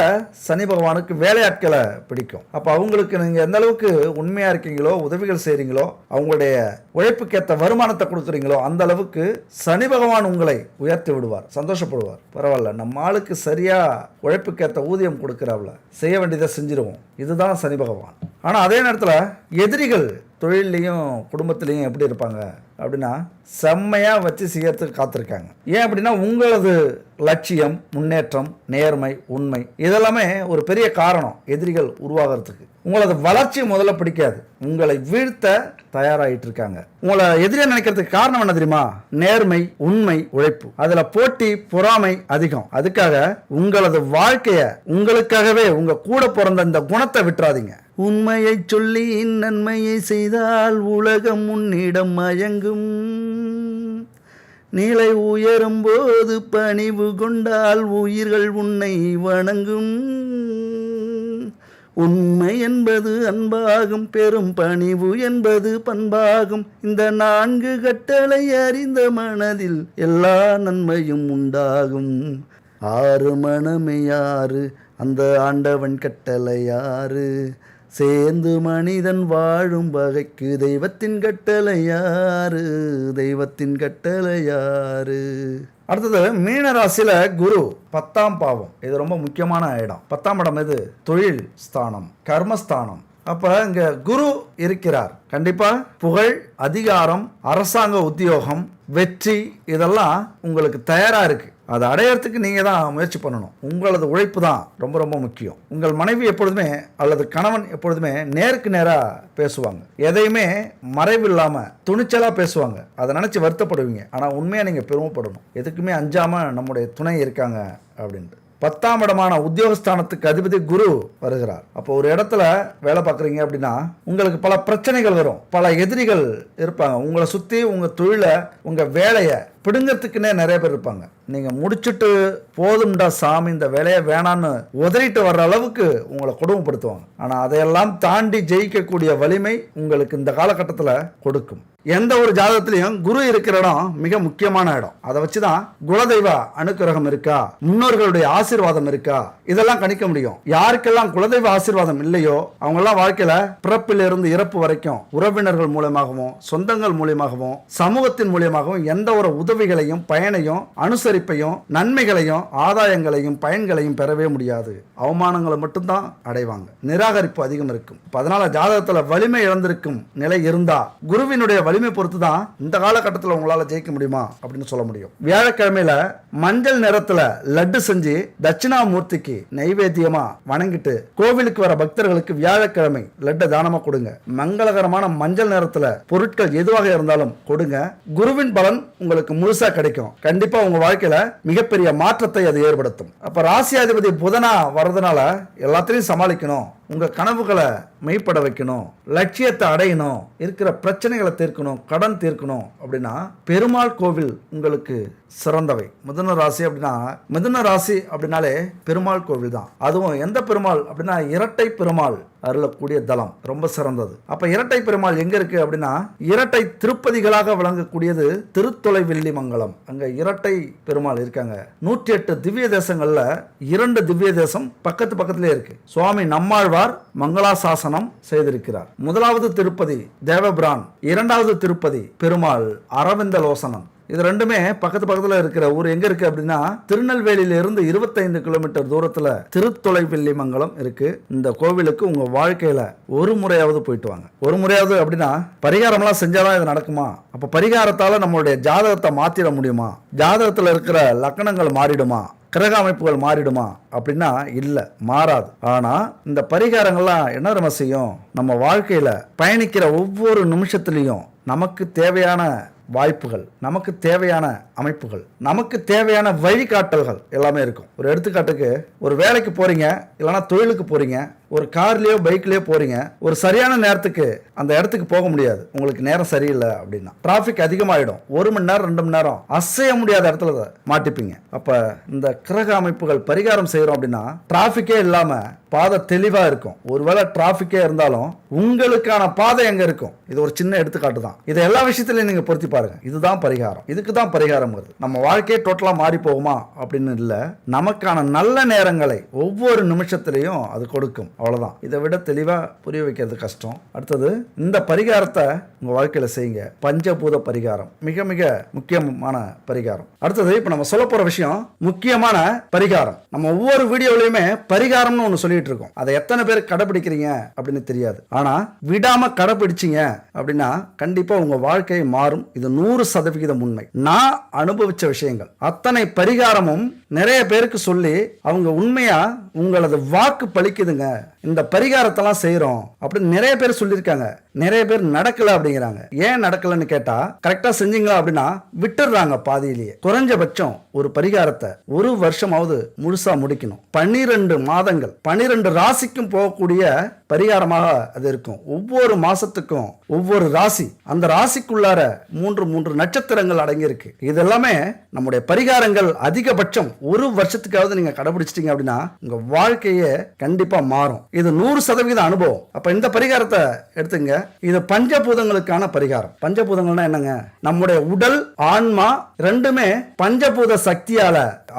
சனி பகவானுக்கு வேலையாட்களை பிடிக்கும். அப்போ அவங்களுக்கு நீங்கள் எந்த அளவுக்கு உண்மையாக இருக்கீங்களோ, உதவிகள் செய்கிறீங்களோ, அவங்களுடைய உழைப்புக்கேற்ற வருமானத்தை கொடுக்குறீங்களோ அந்த அளவுக்கு சனி பகவான் உங்களை உயர்த்தி விடுவார், சந்தோஷப்படுவார். பரவாயில்ல, நம்ம ஆளுக்கு சரியாக உழைப்புக்கேற்ற ஊதியம் கொடுக்குறாப்புல, செய்ய வேண்டியதை செஞ்சிருவோம். இதுதான் சனி பகவான். ஆனால் அதே நேரத்தில் எதிரிகள் தொழிலையும் குடும்பத்திலையும் எப்படி இருப்பாங்க அப்படின்னா செம்மையாக வச்சு செய்யறதுக்கு காத்திருக்காங்க. ஏன் அப்படின்னா உங்களது லட்சியம், முன்னேற்றம், நேர்மை, உண்மை இதெல்லாமே ஒரு பெரிய காரணம் எதிரிகள் உருவாகிறதுக்கு. உங்களது வளர்ச்சி முதல்ல பிடிக்காது, உங்களை வீழ்த்த தயாராகிட்டு இருக்காங்க. உங்களை எதிரியா நினைக்கிறதுக்கு காரணம் என்ன தெரியுமா? நேர்மை, உண்மை, உழைப்பு. அதுல போட்டி, பொறாமை அதிகம். அதுக்காக உங்களது வாழ்க்கைய உங்களுக்காகவே உங்க கூட பிறந்த இந்த குணத்தை விட்டுறாதீங்க. உண்மையை சொல்லி நன்மையை செய்தால் உலகம் உன்னிடம் மயங்கும், நிலை உயரும் போது பணிவு கொண்டால் உயிர்கள் உன்னை வணங்கும். உண்மை என்பது அன்பாகும், பெரும் பணிவு என்பது பண்பாகும். இந்த 4 கட்டளை அறிந்த மனதில் எல்லா நன்மையும் உண்டாகும். 6 மனமே யாரு, அந்த ஆண்டவன் கட்டளை யாரு, சேர்ந்து மனிதன் வாழும் வகைக்கு தெய்வத்தின் கட்டளை யாரு, தெய்வத்தின் கட்டளை யாரு. அடுத்தது மீன ராசியில குரு 10ஆம் பாவம், இது ரொம்ப முக்கியமான இடம். 10ஆம் இடம் இது தொழில் ஸ்தானம், கர்மஸ்தானம். அப்ப இங்க குரு இருக்கிறார். கண்டிப்பா புகழ், அதிகாரம், அரசாங்க உத்தியோகம், வெற்றி இதெல்லாம் உங்களுக்கு தயாரா இருக்கு. அதை அடையறதுக்கு நீங்க தான் முயற்சி பண்ணணும். உங்களது உழைப்பு தான் ரொம்ப ரொம்ப முக்கியம். உங்கள் மனைவி எப்பொழுதுமே அல்லது கணவன் எப்பொழுதுமே நேருக்கு நேரா பேசுவாங்க, எதையுமே மறைவில்லாம துணிச்சலா பேசுவாங்க. அதை நினைச்சு வருத்தப்படுவீங்க. ஆனா உண்மையா நீங்க பெருமைப்படணும், எதுக்குமே அஞ்சாம நம்முடைய துணை இருக்காங்க அப்படின்ட்டு. 10ஆம் இடமான உத்தியோகஸ்தானத்துக்கு அதிபதி குரு வருகிறார். அப்போ ஒரு இடத்துல வேலை பார்க்குறீங்க அப்படின்னா உங்களுக்கு பல பிரச்சனைகள் வரும், பல எதிரிகள் இருப்பாங்க. உங்களை சுற்றி உங்கள் தொழிலை, உங்கள் வேலையை பிடுங்கிறதுக்குன்னே நிறைய பேர் இருப்பாங்க. நீங்கள் முடிச்சுட்டு போதும்டா சாமி இந்த வேலையை வேணான்னு உதறிட்டு வர்ற அளவுக்கு உங்களை கொடுமைப்படுத்துவாங்க. ஆனால் அதையெல்லாம் தாண்டி ஜெயிக்கக்கூடிய வலிமை உங்களுக்கு இந்த காலகட்டத்தில் கொடுக்கும். எந்த ஒரு ஜாதகத்திலையும் குரு இருக்கிற இடம் மிக முக்கியமான இடம். அதை வச்சுதான் குலதெய்வ அனுக்கிரகம் இருக்கா, முன்னோர்களுடைய ஆசீர்வாதம் இருக்கா, இதெல்லாம் கணிக்க முடியும். யாருக்கெல்லாம் குலதெய்வ ஆசீர்வாதம் இல்லையோ அவங்கெல்லாம் வாழ்க்கையில பிறப்பிலிருந்து இறப்பு வரைக்கும் உறவினர்கள் மூலமாகவும் சொந்தங்கள் மூலமாகவும் சமூகத்தின் மூலமாகவும் எந்த ஒரு உதவிகளையும் பயனையும் அனுசரிப்பையும் நன்மைகளையும் ஆதாயங்களையும் பயன்களையும் பெறவே முடியாது. அவமானங்களை மட்டும்தான் அடைவாங்க. நிராகரிப்பு அதிகம் இருக்கும். அதனால ஜாதகத்துல வலிமை இழந்திருக்கும் நிலை இருந்தா குருவினுடைய வலிமை பொறுத்து தான் இந்த காலகட்டத்தில் உங்களால ஜெயிக்க முடியுமா அப்படின்னு சொல்ல முடியும். வியாழக்கிழமையில மஞ்சள் நிறத்துல லட்டு செஞ்சு தட்சிணாமூர்த்திக்கு நைவேத்தியமா வணங்கிட்டு கோவிலுக்கு வர பக்தர்களுக்கு வியாழக்கிழமை லட்டு தானமா கொடுங்க. மங்களகரமான மஞ்சள் நிறத்துல பொருட்கள் எதுவாக இருந்தாலும் கொடுங்க. குருவின் பலன் உங்களுக்கு முழுசா கிடைக்கும். கண்டிப்பா உங்க வாழ்க்கையில மிகப்பெரிய மாற்றத்தை அது ஏற்படுத்தும். அப்ப ராசியாதிபதி புதனா வர்றதுனால எல்லாத்தையும் சமாளிக்கணும், உங்க கனவுகளை மெய்ப்பட வைக்கணும், லட்சியத்தை அடையணும், இருக்கிற பிரச்சனைகளை தீர்க்கணும், கடன் தீர்க்கணும் அப்படின்னா பெருமாள் கோவில் உங்களுக்கு சிறந்தவை. மிதுன ராசி அப்படின்னா, மிதுன ராசி அப்படின்னாலே பெருமாள் கோவில் தான். அதுவும் எந்த பெருமாள் அப்படின்னா இரட்டை பெருமாள் அருளக்கூடிய தலம் ரொம்ப சிறந்தது. அப்ப இரட்டை பெருமாள் எங்க இருக்கு அப்படின்னா இரட்டை திருப்பதிகளாக விளங்கக்கூடியது திருத்தொலைவில்லி மங்கலம். அங்க இரட்டை பெருமாள் இருக்காங்க. 108 திவ்ய தேசங்கள்ல 2 திவ்ய தேசம் பக்கத்து பக்கத்திலே இருக்கு. சுவாமி நம்மாழ்வார் மங்களாசாசனம் செய்திருக்கிறார். முதலாவது திருப்பதி தேவபிரான், 2வது திருப்பதி பெருமாள் அரவிந்தலோசனம். இது ரெண்டுமே பக்கத்து பக்கத்துல இருக்கிற ஊர். எங்க இருக்கு அப்படின்னா திருநெல்வேலியில இருந்து 25 கிலோமீட்டர் தூரத்துல திருத்தொலைவில்லி மங்கலம் இருக்கு. இந்த கோவிலுக்கு உங்க வாழ்க்கையில ஒரு முறையாவது போயிட்டு வாங்க. ஒரு முறையாவது அப்படின்னா பரிகாரம்லாம் செஞ்சாதான் இது நடக்குமா? அப்ப பரிகாரத்தால நம்மளுடைய ஜாதகத்தை மாத்திட முடியுமா? ஜாதகத்துல இருக்கிற லக்கணங்கள் மாறிடுமா? கிரக அமைப்புகள் மாறிடுமா அப்படின்னா இல்லை, மாறாது. ஆனா இந்த பரிகாரங்கள்லாம் என்ன நம்ம செய்யும்? நம்ம வாழ்க்கையில பயணிக்கிற ஒவ்வொரு நிமிஷத்துலையும் நமக்கு தேவையான வாய்ப்புகள், நமக்கு தேவையான அமைப்புகள், நமக்கு தேவையான வழிகாட்டல்கள் எல்லாமே இருக்கும். ஒரு எடுத்துக்காட்டுக்கு ஒரு வேலைக்கு போறீங்க, இல்லைன்னா தொழிலுக்கு போறீங்க, ஒரு கார்லயோ பைக்லயோ போறீங்க, ஒரு சரியான நேரத்துக்கு அந்த இடத்துக்கு போக முடியாது. உங்களுக்கு நேரம் சரியில்லை அப்படின்னா டிராபிக் அதிகமாயிடும். 1 மணி நேரம் 2 மணி நேரம் அசைய முடியாத இடத்துல மாட்டிப்பீங்க. அப்ப இந்த கிரக அமைப்புகள் பரிகாரம் செய்யறோம் அப்படின்னா டிராபிக்கே இல்லாம பாதை தெளிவா இருக்கும். ஒருவேளை டிராபிக்கே இருந்தாலும் உங்களுக்கான பாதை எங்க இருக்கும்? இது ஒரு சின்ன எடுத்துக்காட்டு தான். இதை எல்லா விஷயத்திலையும் நீங்க பொருத்தி பாருங்க. இதுதான் பரிகாரம். இதுக்கு தான் பரிகாரம் வருது. நம்ம வாழ்க்கையே டோட்டலா மாறி போகுமா அப்படின்னு இல்ல, நமக்கான நல்ல நேரங்களை ஒவ்வொரு நிமிஷத்திலையும் அது கொடுக்கும். அவ்வளவுதான். இதை விட தெளிவா புரிய வைக்கிறது கஷ்டம். அடுத்தது இந்த பரிகாரத்தை உங்க வாழ்க்கையில செய்யுங்க. பஞ்சபூத பரிகாரம் மிக மிக முக்கியமான பரிகாரம். அடுத்தது இப்ப நம்ம சொல்ல போற விஷயம் முக்கியமான பரிகாரம். நம்ம ஒவ்வொரு வீடியோலயுமே பரிகாரம்னு ஒண்ணு சொல்லிட்டு இருக்கோம். அதை எத்தனை பேர் கடைபிடிக்கிறீங்க அப்படின்னு தெரியாது. ஆனா விடாம கடைபிடிச்சீங்க அப்படின்னா கண்டிப்பா உங்க வாழ்க்கை மாறும். இது 100% உண்மை. நான் அனுபவிச்ச விஷயங்கள் அத்தனை பரிகாரமும் நிறைய பேருக்கு சொல்லி அவங்க உண்மையா உங்களது வாக்கு பலிக்குதுங்க, இந்த பரிகாரத்தெல்லாம் செய்யறோம் அப்படின்னு நிறைய பேர் சொல்லியிருக்காங்க. நிறைய பேர் நடக்கல அப்படிங்கிறாங்க. ஏன் நடக்கலன்னு கேட்டா கரெக்டா செஞ்சீங்களா அப்படின்னா விட்டுடுறாங்க பாதியிலேயே. குறைஞ்சபட்சம் ஒரு பரிகாரத்தை 1 வருஷமாவது முழுசா முடிக்கணும். 12 மாதங்கள் 12 ராசிக்கும் போகக்கூடிய பரிகாரமாக அது இருக்கும். ஒவ்வொரு மாசத்துக்கும் ஒவ்வொரு ராசி, அந்த ராசிக்குள்ளார 3 நட்சத்திரங்கள் அடங்கி இருக்கு. இதெல்லாமே நம்முடைய பரிகாரங்கள். அதிகபட்சம் 1 வருஷத்துக்காவது நீங்க கடைபிடிச்சிட்டீங்க அப்படின்னா உங்க வாழ்க்கையே கண்டிப்பா மாறும். இது 100% அனுபவம். அப்ப இந்த பரிகாரத்தை எடுத்துங்க. இது பஞ்சபூதங்களுக்கான பரிகாரம். பஞ்சபூதங்கள்னா என்னங்க? நம்முடைய உடல் ஆன்மா ரெண்டுமே பஞ்சபூத சக்தியால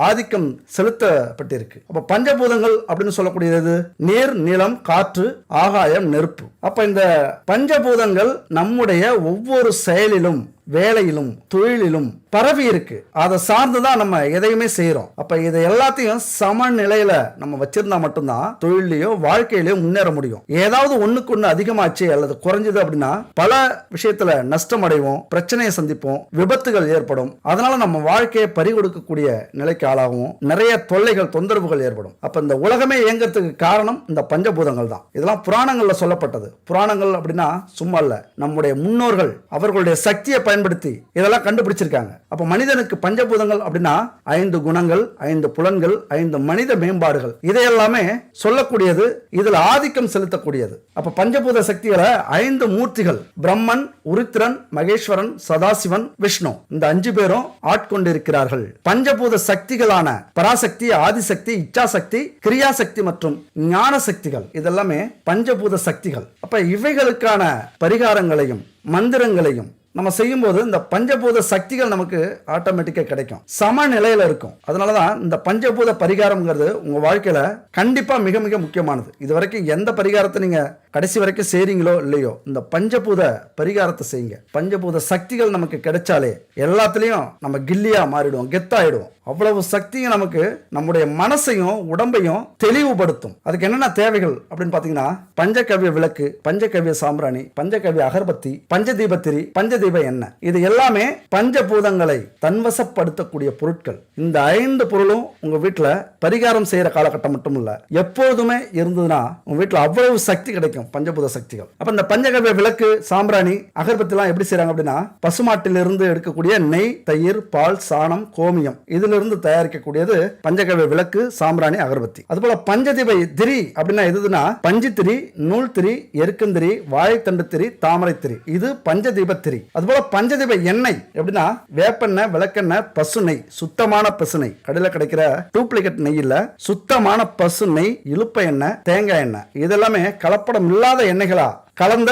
ஆதிக்கம் செலுத்தப்பட்டிருக்கு. அப்ப பஞ்சபூதங்கள் அப்படின்னு சொல்லக்கூடியது நீர், நிலம், காற்று, ஆகாயம், நெருப்பு. அப்ப இந்த பஞ்சபூதங்கள் நம்முடைய ஒவ்வொரு செயலிலும் வேலையிலும் தொழிலிலும் பரவி இருக்கு. அதை சார்ந்துதான் நம்ம எதையுமே செய்யறோம். அப்ப இதை எல்லாத்தையும் சமநிலையில நம்ம வச்சிருந்தா மட்டும்தான் தொழிலையோ வாழ்க்கையிலயோ முன்னேற முடியும். ஏதாவது ஒண்ணுக்கு ஒண்ணு அதிகமாச்சு அல்லது குறைஞ்சது அப்படின்னா பல விஷயத்துல நஷ்டம் அடைவோம், பிரச்சனையை சந்திப்போம், விபத்துகள் ஏற்படும். அதனால நம்ம வாழ்க்கையை பறிகொடுக்கக்கூடிய நிலைக்கு ஆளாகும். நிறைய தொல்லைகள், தொந்தரவுகள் ஏற்படும். அப்ப இந்த உலகமே இயங்கிறதுக்கு காரணம் இந்த பஞ்சபூதங்கள் தான். இதெல்லாம் புராணங்கள்ல சொல்லப்பட்டது. புராணங்கள் அப்படின்னா சும்மா இல்ல, நம்முடைய முன்னோர்கள் அவர்களுடைய சக்தியை பயன்படுத்தி இதெல்லாம் கண்டுபிடிச்சிருக்காங்க. அப்ப மனிதனுக்கு பஞ்சபூதங்கள் அப்படின்னா 5 குணங்கள், 5 புலன்கள், 5 மனித மேம்பாடுகள், இதையெல்லாமே சொல்லக்கூடியது, இதுல ஆதிக்கம் செலுத்தக்கூடியது. அப்ப பஞ்சபூத சக்திகளை 5 மூர்த்திகள், பிரம்மன், உருத்திரன், மகேஸ்வரன், சதாசிவன், விஷ்ணு, இந்த 5 பேரும் ஆட்கொண்டிருக்கிறார்கள். பஞ்சபூத சக்திகளான பராசக்தி, ஆதிசக்தி, இச்சாசக்தி, கிரியாசக்தி மற்றும் ஞான சக்திகள், இதெல்லாமே பஞ்சபூத சக்திகள். அப்ப இவைகளுக்கான பரிகாரங்களையும் மந்திரங்களையும் நம்ம செய்யும்போது இந்த பஞ்சபூத சக்திகள் நமக்கு ஆட்டோமேட்டிக்கா கிடைக்கும், சமநிலையில இருக்கும். அதனாலதான் இந்த பஞ்சபூத பரிகாரம்ங்கிறது உங்க வாழ்க்கையில கண்டிப்பா மிக மிக முக்கியமானது. இது வரைக்கும் எந்த பரிகாரத்தை நீங்க கடைசி வரைக்கும் செய்றீங்களோ இல்லையோ, இந்த பஞ்சபூத பரிகாரத்தை செய்யுங்க. பஞ்சபூத சக்திகள் நமக்கு கிடைச்சாலே எல்லாத்துலயும் நம்ம கில்லியா மாறிடுவோம், கெத்தாயிடுவோம். அவ்வளவு சக்தியும் நமக்கு நம்முடைய மனசையும் உடம்பையும் தெளிவுபடுத்தும். அதுக்கு என்னென்ன தேவைகள் அப்படின்னு பாத்தீங்கன்னா, பஞ்சகவ்ய விளக்கு, பஞ்சகவ்ய சாம்பிராணி, பஞ்சகவ்ய அகர்பத்தி, பஞ்சதீபத்திரி, பஞ்சதீப எண்ணெய், இது எல்லாமே பஞ்சபூதங்களை தன்வசப்படுத்தக்கூடிய பொருட்கள். இந்த 5 பொருளும் உங்க வீட்டுல பரிகாரம் செய்யற காலகட்டம் மட்டும் இல்ல, எப்போதுமே இருந்ததுன்னா உங்க வீட்டுல அவ்வளவு சக்தி கிடைக்கும், பஞ்சபூத சக்திகள். அப்ப இந்த பஞ்சகவ்ய விளக்கு, சாம்பிராணி, அகர்பத்தி எல்லாம் எப்படி செய்யறாங்க அப்படின்னா, பசுமாட்டிலிருந்து எடுக்கக்கூடிய நெய், தயிர், பால், சாணம், கோமியம், இதுல இருந்து தயாரிக்கக்கூடியது பஞ்சகவ்ய விளக்கு, சாம்பிராணி, அகர்பத்தி. அதுபோல பஞ்சதீப திரி அப்படின்னா எதுனா, பஞ்சு திரி, நூல் திரி, எருக்கந்திரி, வாழைத்தண்டு திரி, தாமரை திரி, இது பஞ்சதீப திரி. அதுபோல பஞ்சதீப எண்ணெய் எப்படின்னா, வேப்பெண்ணெய், விளக்கெண்ணெய், பசு நெய், சுத்தமான பசு நெய், கடையில் கிடைக்கிற டூப்ளிகேட் நெய் இல்ல, சுத்தமான பசு நெய், இலுப்ப எண்ணெய், தேங்காய் எண்ணெய், இதெல்லாமே கலப்படம் இல்லாத எண்ணெய்களா கலந்த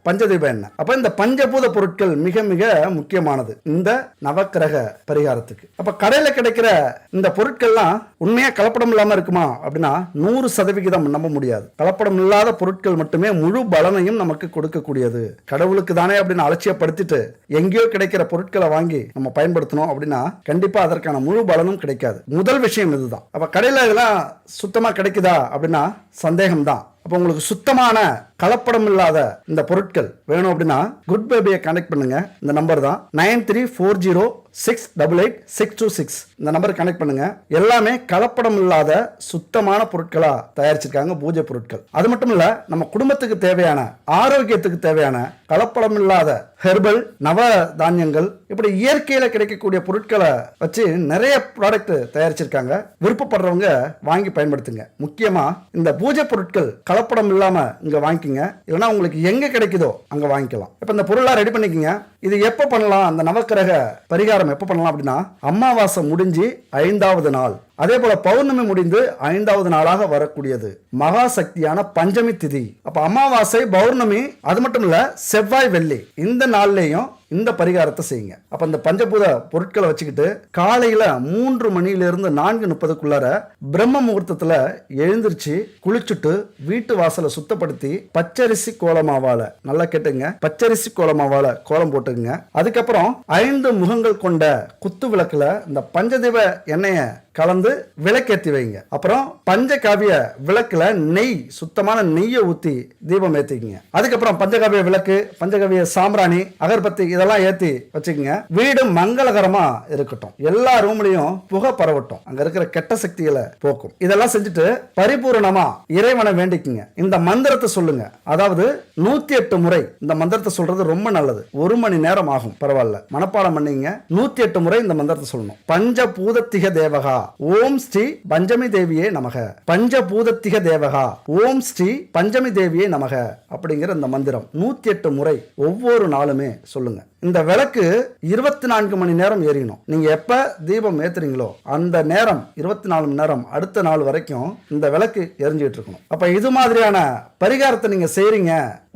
பஞ்சதீப எண்ணெய். அப்ப இந்த பஞ்சபூத பொருட்கள் மிக மிக முக்கியமானது இந்த நவக்கிரக பரிகாரத்துக்கு. அப்ப கடையில கிடைக்கிற இந்த பொருட்கள்லாம் உண்மையா கலப்படம் இல்லாம இருக்குமா அப்படின்னா 100% நம்ப முடியாது. கலப்படம் இல்லாத பொருட்கள் மட்டுமே முழு பலனையும் நமக்கு கொடுக்கக்கூடியது. கடவுளுக்கு தானே அப்படின்னு அலட்சியப்படுத்திட்டு எங்கேயோ கிடைக்கிற பொருட்களை வாங்கி நம்ம பயன்படுத்தணும் அப்படின்னா கண்டிப்பா அதற்கான முழு பலனும் கிடைக்காது. முதல் விஷயம் இதுதான். அப்ப கடையில இதெல்லாம் சுத்தமா கிடைக்குதா அப்படின்னா சந்தேகம்தான். அப்போ உங்களுக்கு சுத்தமான கலப்படம் இல்லாத இந்த பொருட்கள் வேணும் அப்படின்னா குட் பேபியை கனெக்ட் பண்ணுங்க. இந்த நம்பர் தான் 9340688626. இந்த நம்பர் கனெக்ட் பண்ணுங்க. எல்லாமே கலப்படம் இல்லாத சுத்தமான பொருட்களா தயாரிச்சிருக்காங்க, பூஜை பொருட்கள். அது மட்டும் இல்ல, நம்ம குடும்பத்துக்கு தேவையான, ஆரோக்கியத்துக்கு தேவையான கலப்படம் இல்லாத ஹெர்பல், நவ தானியங்கள், இப்படி இயற்கையில கிடைக்கக்கூடிய பொருட்களை வச்சு நிறைய ப்ராடக்ட் தயாரிச்சிருக்காங்க. விருப்பப்படுறவங்க வாங்கி பயன்படுத்துங்க. முக்கியமா இந்த பூஜை பொருட்கள் கலப்படம் இல்லாம இங்க வாங்கிக்கங்க. இல்லைன்னா உங்களுக்கு எங்க கிடைக்குதோ அங்க வாங்கிக்கலாம். இப்ப இந்த பொருளா ரெடி பண்ணிக்கங்க. இது எப்ப பண்ணலாம்? அந்த நவக்கிரக பரிகாரம் எப்ப பண்ணலாம் அப்படின்னா, அமாவாசை முடிஞ்சு 5வது நாள், அதே போல பௌர்ணமி முடிந்து 5வது நாளாக வரக்கூடியது மகா சக்தியான பஞ்சமி திதி. அப்ப அமாவாசை, பௌர்ணமி, அது மட்டும் இல்ல செவ்வாய், வெள்ளி, இந்த நாள்லயும் இந்த பரிகாரத்தை செய்யுங்க. அப்ப இந்த பஞ்சபூத பொருட்களை வச்சுக்கிட்டு காலையில 3 மணியிலிருந்து 4:30க்குள்ளார பிரம்ம முகூர்த்தத்துல எழுந்திருச்சு குளிச்சுட்டு வீட்டு வாசலை சுத்தப்படுத்தி பச்சரிசி கோலமாவால, நல்லா கேட்டுங்க, பச்சரிசி கோலமாவால கோலம் போட்டுங்க. அதுக்கப்புறம் 5 முகங்கள் கொண்ட குத்து விளக்குல இந்த பஞ்சதீப எண்ணெய கலந்து விளக்கேற்றி வைங்க. அப்புறம் பஞ்சகாவிய விளக்குல நெய், சுத்தமான நெய்யை ஊத்தி தீபம் ஏத்திக்கங்க. அதுக்கப்புறம் பஞ்சகாவிய விளக்கு, பஞ்சகாவிய சாம்பிராணி, அகர்பத்தி இதெல்லாம் ஏத்தி வச்சுக்கோங்க. வீடு மங்களகரமா இருக்கட்டும், எல்லா ரூம்லயும் புகை பரவட்டும், அங்க இருக்கிற கெட்ட சக்திகளை போக்கும். இதெல்லாம் செஞ்சுட்டு பரிபூரணமா இறைவனை வேண்டிக்குங்க. இந்த மந்திரத்தை சொல்லுங்க. அதாவது 108 முறை இந்த மந்திரத்தை சொல்றது ரொம்ப நல்லது. 1 மணி நேரம் ஆகும், பரவாயில்ல, மனப்பாடம் பண்ணீங்க. 108 முறை இந்த மந்திரத்தை சொல்லணும். பஞ்சபூதத்திக தேவகா ஓம் ஸ்ரீ பஞ்சமி தேவியே நமக, பஞ்சபூதத்திக தேவகா ஓம் ஸ்ரீ பஞ்சமி தேவியே நமக அப்படிங்கிற இந்த மந்திரம் 108 முறை ஒவ்வொரு நாளுமே சொல்லுங்க. இந்த விளக்கு 24 மணி நேரம் எரியணும். நீங்க எப்ப தீபம் ஏத்துறீங்களோ அந்த நேரம் 24 மணி நேரம் அடுத்த நாள் வரைக்கும் இந்த விளக்கு எரிஞ்சிட்டு இருக்கணும். அப்ப இது மாதிரியான பரிகாரத்தை நீங்க செய்றீங்க,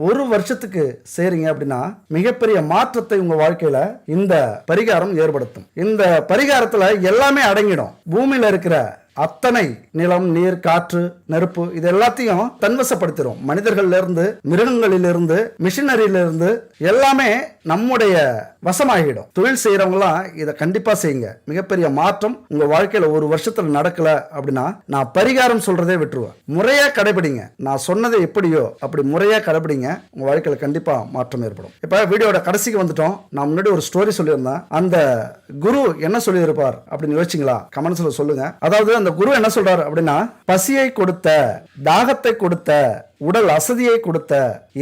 1 வருஷத்துக்கு செய்றீங்க அப்படின்னா மிகப்பெரிய மாற்றத்தை உங்க வாழ்க்கையில இந்த பரிகாரம் ஏற்படுத்தும். இந்த பரிகாரத்துல எல்லாமே அடங்கிடும். பூமியில இருக்கிற அத்தனை நிலம், நீர், காற்று, நெருப்பு, இது எல்லாத்தையும் தன்வசப்படுத்திடும். மனிதர்கள்ல இருந்து, மிருகங்களிலிருந்து, மிஷினரியிலிருந்து எல்லாமே நம்முடைய வசமாகிடும். தொழில் செய்யறவங்களாம் இதை கண்டிப்பா செய்யுங்க. மிகப்பெரிய மாற்றம் உங்க வாழ்க்கையில 1 வருஷத்துல நடக்கல அப்படின்னா நான் பரிகாரம் சொல்றதே விட்டுருவேன். முறையா கடைபிடிங்க. நான் சொன்னதை எப்படியோ அப்படி முறையா கடைபிடிங்க. உங்க வாழ்க்கையில கண்டிப்பா மாற்றம் ஏற்படும். இப்ப வீடியோட கடைசிக்கு வந்துட்டோம். நான் முன்னாடி ஒரு ஸ்டோரி சொல்லியிருந்தேன். அந்த குரு என்ன சொல்லியிருப்பார் அப்படின்னு யோசிச்சிங்களா? கமெண்ட்ஸ்ல சொல்லுங்க. அதாவது அந்த குரு என்ன சொல்றாரு அப்படின்னா, பசியை கொடுத்த, தாகத்தை கொடுத்த, உடல் அசதியை கொடுத்த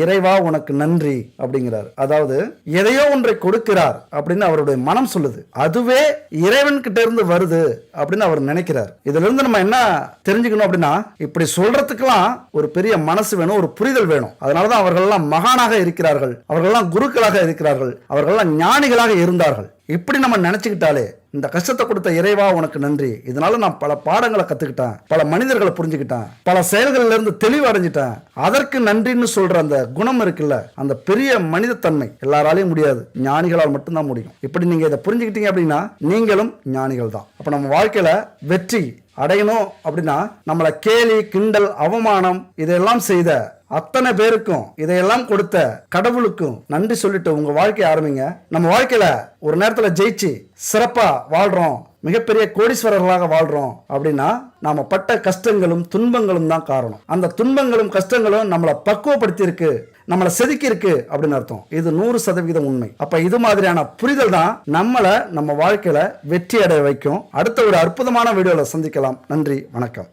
இறைவா உனக்கு நன்றி அப்படிங்கிறார். அதாவது எதையோ ஒன்றை கொடுக்கிறார் அப்படின்னு அவருடைய மனம் சொல்லுது. அதுவே இறைவன் கிட்ட இருந்து வருது அப்படின்னு அவர் நினைக்கிறார். இதுல இருந்து நம்ம என்ன தெரிஞ்சுக்கணும் அப்படின்னா, இப்படி சொல்றதுக்கெல்லாம் ஒரு பெரிய மனசு வேணும், ஒரு புரிதல் வேணும். அதனாலதான் அவர்கள் எல்லாம் மகானாக இருக்கிறார்கள், அவர்கள் எல்லாம் குருக்களாக இருக்கிறார்கள், அவர்கள் எல்லாம் ஞானிகளாக இருந்தார்கள். இப்படி நம்ம நினைச்சுக்கிட்டாலே, இந்த கஷ்டத்தை கொடுத்த இறைவா உனக்கு நன்றி, இதனால நான் பல பாடங்களை கத்துக்கிட்டேன், பல மனிதர்களை புரிஞ்சுக்கிட்டேன், பல செயல்கள்ல இருந்து தெளிவு அடைஞ்சிட்டேன், அதற்கு நன்றின்னு சொல்ற அந்த குணம் இருக்குல்ல, அந்த பெரிய மனிதத்தன்மை எல்லாராலையும் முடியாது, ஞானிகளால் மட்டும்தான் முடியும். இப்படி நீங்க இதை புரிஞ்சுக்கிட்டீங்க அப்படின்னா நீங்களும் ஞானிகள் தான். அப்ப நம்ம வாழ்க்கையில வெற்றி அடையணும் அப்படின்னா, நம்மளை கேலி, கிண்டல், அவமானம் இதெல்லாம் செய்த அத்தனை பேருக்கும், இதையெல்லாம் கொடுத்த கடவுளுக்கும் நன்றி சொல்லிட்டு உங்க வாழ்க்கையை ஆரம்பிங்க. நம்ம வாழ்க்கையில ஒரு நேரத்துல ஜெயிச்சு சிறப்பா வாழ்றோம், மிகப்பெரிய கோடீஸ்வரர்களாக வாழ்றோம் அப்படின்னா நாம பட்ட கஷ்டங்களும் துன்பங்களும் தான் காரணம். அந்த துன்பங்களும் கஷ்டங்களும் நம்மளை பக்குவப்படுத்தி இருக்கு, நம்மளை செதுக்கி இருக்கு அப்படின்னு அர்த்தம். இது 100% உண்மை. அப்ப இது மாதிரியான புரிதல் தான் நம்மளை நம்ம வாழ்க்கையில வெற்றி அடைய வைக்கும். அடுத்த ஒரு அற்புதமான வீடியோல சந்திக்கலாம். நன்றி, வணக்கம்.